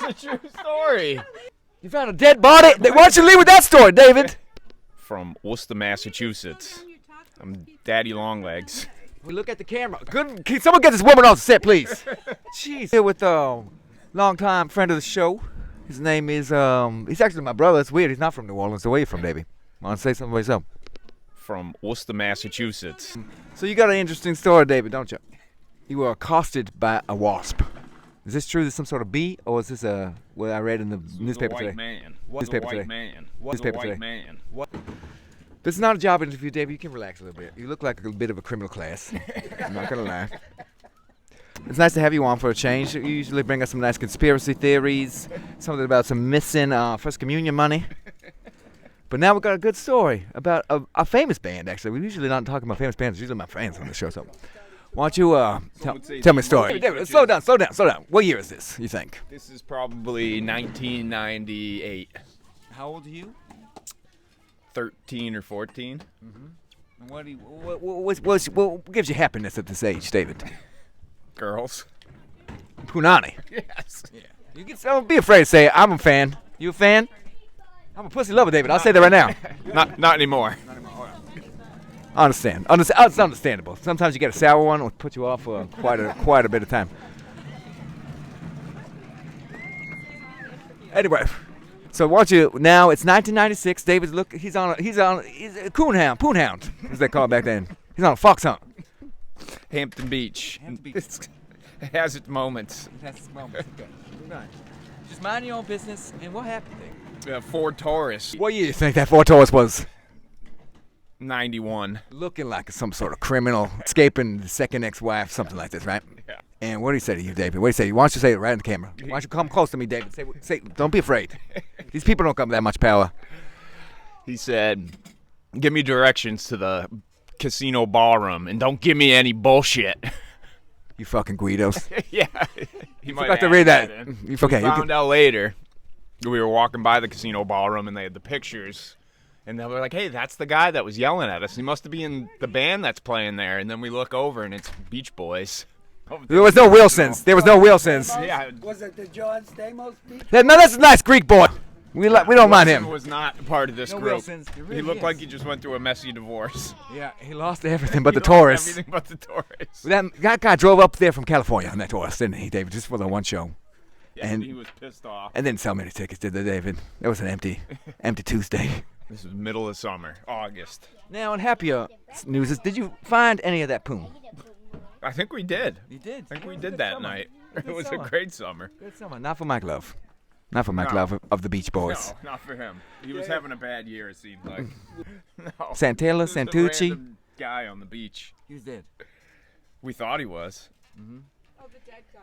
a true story. You found a dead body? Why don't you leave with that story, David? From Worcester, Massachusetts. I'm Daddy Longlegs. We look at the camera. Good. Can someone get this woman off the set, please? Jeez. Here with longtime friend of the show. His name is he's actually my brother. It's weird. He's not from New Orleans. So where you from, baby? Want to say something about yourself? From Worcester, Massachusetts. So you got an interesting story, David, don't you? You were accosted by a wasp. Is this true? Is this some sort of bee, or is this what I read in the newspaper today? Newspaper today. This is not a job interview, David. You can relax a little bit. You look like a bit of a criminal class. I'm not gonna lie. It's nice to have you on for a change. You usually bring us some nice conspiracy theories, something about some missing First Communion money. But now we've got a good story about a famous band, actually. We usually not talking about famous bands. It's usually my friends on the show. So why don't you tell me a story? David, slow down. What year is this, you think? This is probably 1998. How old are you? 13 or 14. Mm-hmm. What gives you happiness at this age, David? Girls. Punani. Yes. Yeah. Don't be afraid to say it. I'm a fan. You a fan? I'm a pussy lover, David. I'll say that right now. Not anymore. I understand. It's understandable. Sometimes you get a sour one, it'll put you off for quite a bit of time. Anyway, so now it's 1996. David's he's a coonhound, as they call it back then. He's on a fox hunt. Hampton Beach. It has its moments. Okay. Just mind your own business. And what happened there? Ford Taurus. What year do you think that Ford Taurus was? 91. Looking like some sort of criminal escaping the second ex-wife, something like this, right? Yeah. And what did he say to you, David? What did he say? Why don't you say it right in the camera? Why don't you come close to me, David? Say, don't be afraid. These people don't come with that much power. He said, give me directions to the casino ballroom and don't give me any bullshit. You fucking Guidos. Yeah. He might forgot to read that. We found out later. We were walking by the casino ballroom and they had the pictures. And they were like, hey, that's the guy that was yelling at us. He must be in the band that's playing there. And then we look over and it's Beach Boys. There was no Wilsons. Yeah. Was it the John Stamos Beach? No, that's a nice Greek boy. We don't mind him. Wilson was not part of this group. Wilsons. He looked like he just went through a messy divorce. Yeah, he lost everything but the Taurus. Everything but the Taurus. That guy drove up there from California on that Taurus, didn't he, David? Just for the one show. Yeah, and he was pissed off. And didn't sell many tickets, did they, David? It was an empty Tuesday. This was middle of summer, August. Now, in happier news, did you find any of that poon? I think we did. You did? I think we did that night. It was a great summer. Good summer. Not for Mike Love. Not for Mike Love of the Beach Boys. No, not for him. He was having a bad year, it seemed like. No. Santella, Just a Santucci. random guy on the beach. Who's dead? We thought he was. Oh, the dead guy.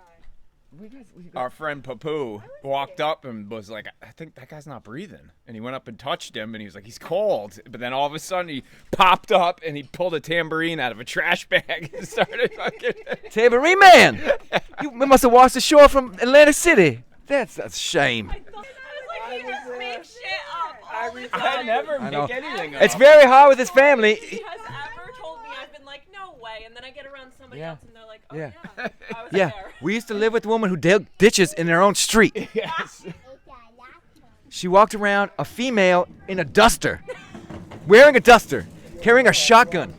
Our friend Papu walked up and was like, I think that guy's not breathing. And he went up and touched him and he was like, he's cold. But then all of a sudden he popped up and he pulled a tambourine out of a trash bag and started fucking... Tambourine Man! You must have washed ashore from Atlantic City. That's a shame. I was like, he just makes shit up all the time. I never I know. make anything up. It's very hard with his family. He has ever told me, I've been like, no way. And then I get around somebody else and they're like, oh Yeah. yeah, I was Yeah, there. we used to live with a woman who dug ditches in their own street. Yes. She walked around a female in a duster, wearing a duster, carrying a shotgun.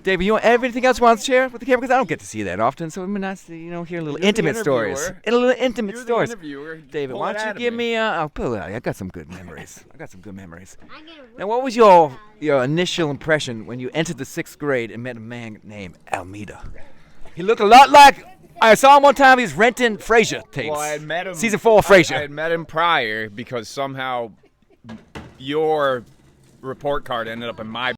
David, you want everything else you want to share with the camera? Because I don't get to see that often, so it'd be nice to, hear a little intimate stories. A little intimate You're stories. the interviewer. David, Pull why it don't you out of give me. me I'll pull it out. I got some good memories. Now, what was your initial impression when you entered the 6th grade and met a man named Almeida? He looked a lot like... I saw him one time. He was renting Frasier tapes. Well, I had met him. Season 4 of Frasier. I had met him prior because somehow your report card ended up in my